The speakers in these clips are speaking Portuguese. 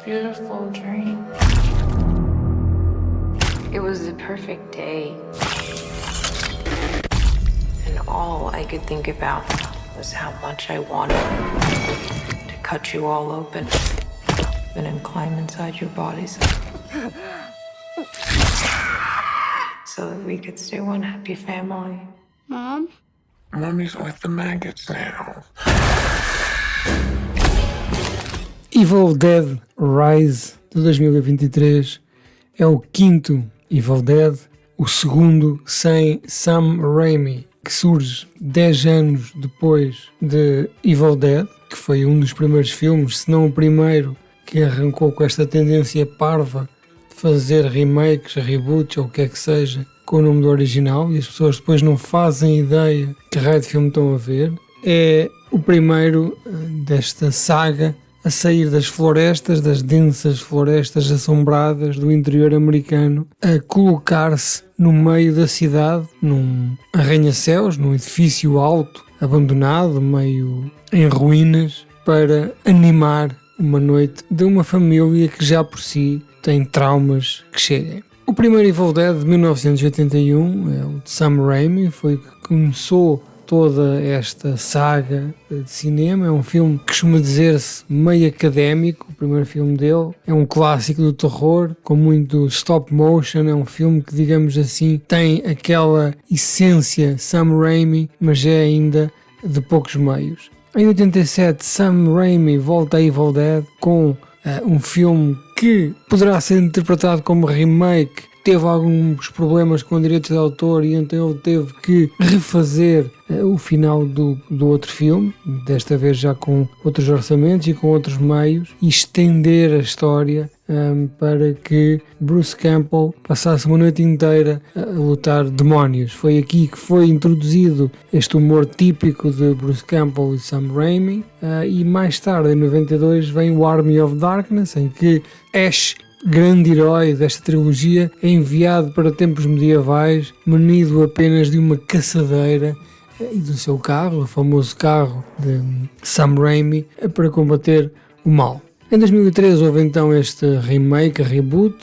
beautiful dream. It was the perfect day. And all I could think about was how much I wanted to cut you all open and then climb inside your bodies so that we could stay one happy family. Mom? Mommy's with the maggots now. Evil Dead Rise de 2023 é o quinto Evil Dead, o segundo sem Sam Raimi, que surge 10 anos depois de Evil Dead, que foi um dos primeiros filmes, se não o primeiro, que arrancou com esta tendência parva de fazer remakes, reboots ou o que é que seja com o nome do original, e as pessoas depois não fazem ideia que raio de filme estão a ver. É o primeiro desta saga a sair das florestas, das densas florestas assombradas do interior americano, a colocar-se no meio da cidade, num arranha-céus, num edifício alto, abandonado, meio em ruínas, para animar uma noite de uma família que já por si tem traumas que cheguem. O primeiro Evil Dead de 1981 é o de Sam Raimi, foi o que começou toda esta saga de cinema. É um filme que costuma dizer-se meio académico. O primeiro filme dele é um clássico do terror, com muito stop motion. É um filme que, digamos assim, tem aquela essência Sam Raimi, mas é ainda de poucos meios. Em 87, Sam Raimi volta a Evil Dead com um filme que poderá ser interpretado como remake. Teve alguns problemas com direitos de autor e então ele teve que refazer o final do outro filme, desta vez já com outros orçamentos e com outros meios, e estender a história para que Bruce Campbell passasse uma noite inteira a lutar demónios. Foi aqui que foi introduzido este humor típico de Bruce Campbell e Sam Raimi, e mais tarde, em 92, vem o Army of Darkness, em que Ash, grande herói desta trilogia, é enviado para tempos medievais, munido apenas de uma caçadeira e do seu carro, o famoso carro de Sam Raimi, para combater o mal. Em 2013 houve então este remake, reboot,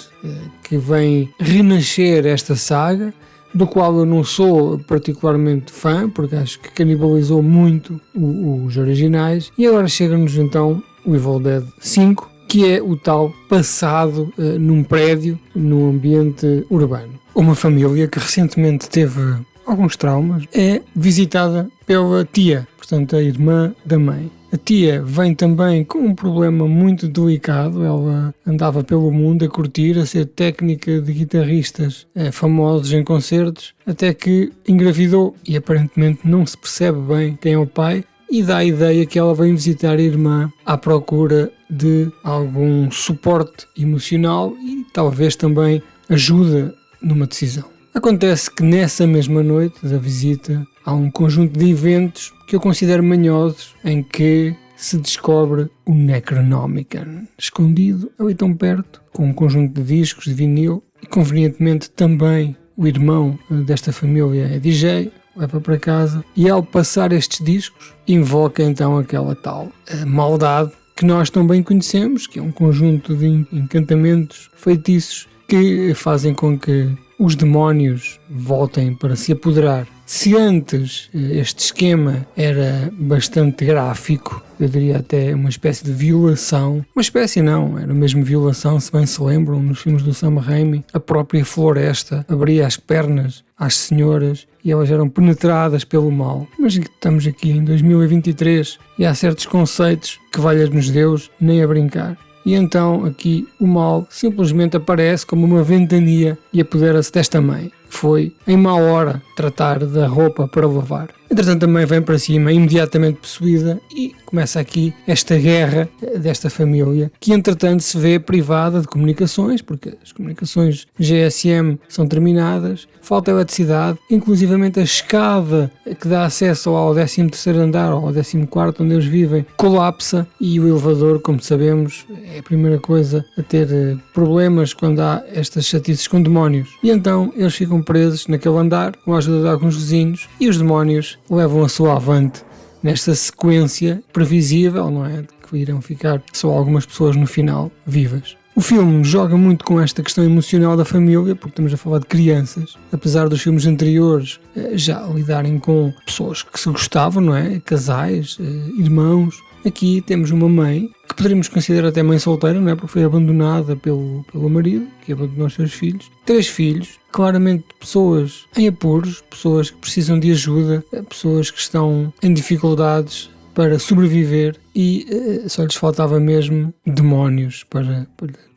que vem renascer esta saga, do qual eu não sou particularmente fã, porque acho que canibalizou muito os originais, e agora chega-nos então o Evil Dead 5, que é o tal passado num prédio, num ambiente urbano. Uma família que recentemente teve alguns traumas é visitada pela tia, portanto a irmã da mãe. A tia vem também com um problema muito delicado. Ela andava pelo mundo a curtir, a ser técnica de guitarristas famosos em concertos, até que engravidou e aparentemente não se percebe bem quem é o pai, e dá a ideia que ela vem visitar a irmã à procura de algum suporte emocional e talvez também ajuda numa decisão. Acontece que nessa mesma noite da visita há um conjunto de eventos que eu considero manhosos, em que se descobre o Necronomicon, escondido ali tão perto, com um conjunto de discos de vinil, e convenientemente também o irmão desta família é DJ, leva para casa, e ao passar estes discos invoca então aquela tal maldade que nós tão bem conhecemos, que é um conjunto de encantamentos, feitiços, que fazem com que os demónios voltem para se apoderar. Se antes este esquema era bastante gráfico, eu diria até uma espécie de violação, uma espécie não, era mesmo violação, se bem se lembram, nos filmes do Sam Raimi, a própria floresta abria as pernas às senhoras e elas eram penetradas pelo mal. Mas estamos aqui em 2023 e há certos conceitos que, valha-nos Deus, nem a brincar. E então aqui o mal simplesmente aparece como uma ventania e apodera-se desta mãe. Foi, em má hora, tratar da roupa para lavar. Entretanto, também vem para cima, imediatamente possuída, e começa aqui esta guerra desta família, que entretanto se vê privada de comunicações, porque as comunicações GSM são terminadas, falta eletricidade, inclusivamente a escada que dá acesso ao 13º andar, ou ao 14º onde eles vivem, colapsa, e o elevador, como sabemos, é a primeira coisa a ter problemas quando há estas chatices com demónios. E então eles ficam presos naquele andar, com a ajuda de alguns vizinhos, e os demónios levam a sua avante nesta sequência previsível, não é? Que que irão ficar só algumas pessoas no final vivas. O filme joga muito com esta questão emocional da família, porque estamos a falar de crianças, apesar dos filmes anteriores já lidarem com pessoas que se gostavam, não é? Casais, irmãos. Aqui temos uma mãe, que poderíamos considerar até mãe solteira, não é? Porque foi abandonada pelo marido, que abandonou os seus filhos. 3 filhos, claramente pessoas em apuros, pessoas que precisam de ajuda, pessoas que estão em dificuldades para sobreviver e só lhes faltava mesmo demónios para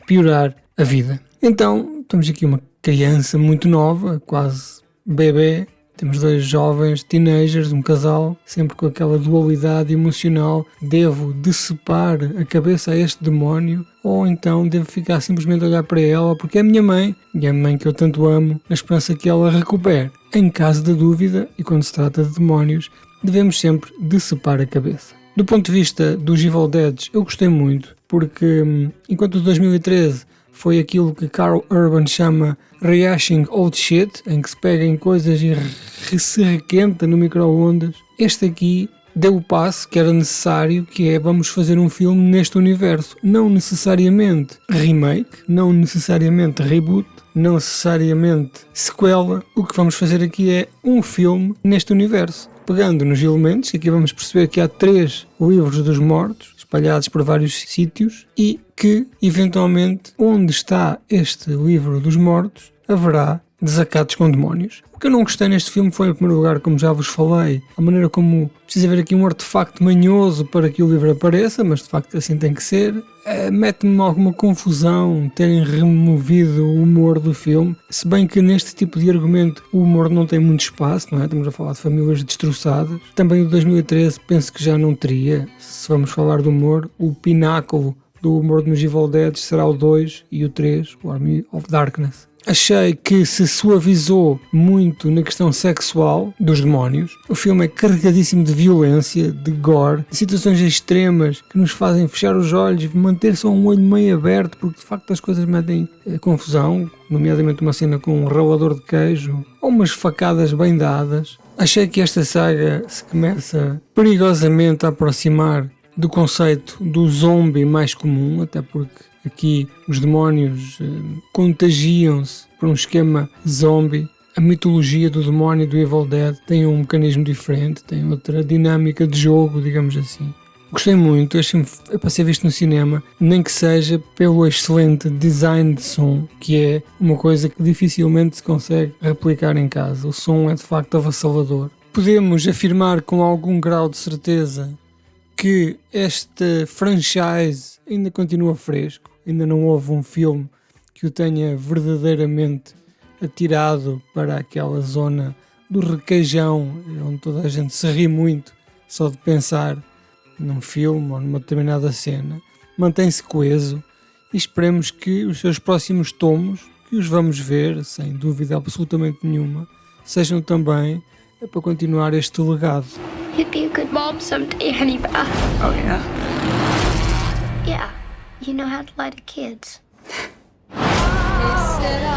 piorar a vida. Então, temos aqui uma criança muito nova, quase bebê. Temos 2 jovens teenagers, um casal, sempre com aquela dualidade emocional. Devo decepar a cabeça a este demónio ou então devo ficar simplesmente a olhar para ela porque é a minha mãe e é a mãe que eu tanto amo, na esperança que ela recupere. Em caso de dúvida, e quando se trata de demónios, devemos sempre decepar a cabeça. Do ponto de vista dos Evil Deads, eu gostei muito, porque enquanto o 2013 foi aquilo que Carl Urban chama rehashing old shit, em que se pega em coisas e se requenta no micro-ondas, este aqui deu o passo que era necessário, que é vamos fazer um filme neste universo. Não necessariamente remake, não necessariamente reboot, não necessariamente sequela. O que vamos fazer aqui é um filme neste universo. Pegando nos elementos, aqui vamos perceber que há 3 livros dos mortos, espalhados por vários sítios, e que, eventualmente, onde está este livro dos mortos, haverá desacatos com demónios. O que eu não gostei neste filme foi, em primeiro lugar, como já vos falei, a maneira como precisa haver aqui um artefacto manhoso para que o livro apareça, mas de facto assim tem que ser. Mete-me alguma confusão terem removido o humor do filme, se bem que neste tipo de argumento o humor não tem muito espaço, não é? Estamos a falar de famílias destroçadas. Também o 2013 penso que já não teria, se vamos falar de humor, o pináculo do humor nos Evil Dead será o 2 e o 3, o Army of Darkness. Achei que se suavizou muito na questão sexual dos demónios. O filme é carregadíssimo de violência, de gore, de situações extremas que nos fazem fechar os olhos, manter só um olho meio aberto, porque de facto as coisas metem confusão, nomeadamente uma cena com um ralador de queijo ou umas facadas bem dadas. Achei que esta saga se começa perigosamente a aproximar do conceito do zombie mais comum, até porque aqui os demónios contagiam-se por um esquema zombie. A mitologia do demónio do Evil Dead tem um mecanismo diferente, tem outra dinâmica de jogo, digamos assim. Gostei muito, achei-me para ser visto no cinema, nem que seja pelo excelente design de som, que é uma coisa que dificilmente se consegue replicar em casa. O som é de facto avassalador. Podemos afirmar com algum grau de certeza que este franchise ainda continua fresco, ainda não houve um filme que o tenha verdadeiramente atirado para aquela zona do requeijão, onde toda a gente se ri muito só de pensar num filme ou numa determinada cena. Mantém-se coeso e esperemos que os seus próximos tomos, que os vamos ver, sem dúvida absolutamente nenhuma, sejam também para continuar este legado. You'd be a good mom someday, Honeybeth. Oh, yeah? Yeah, you know how to lie to kids. They said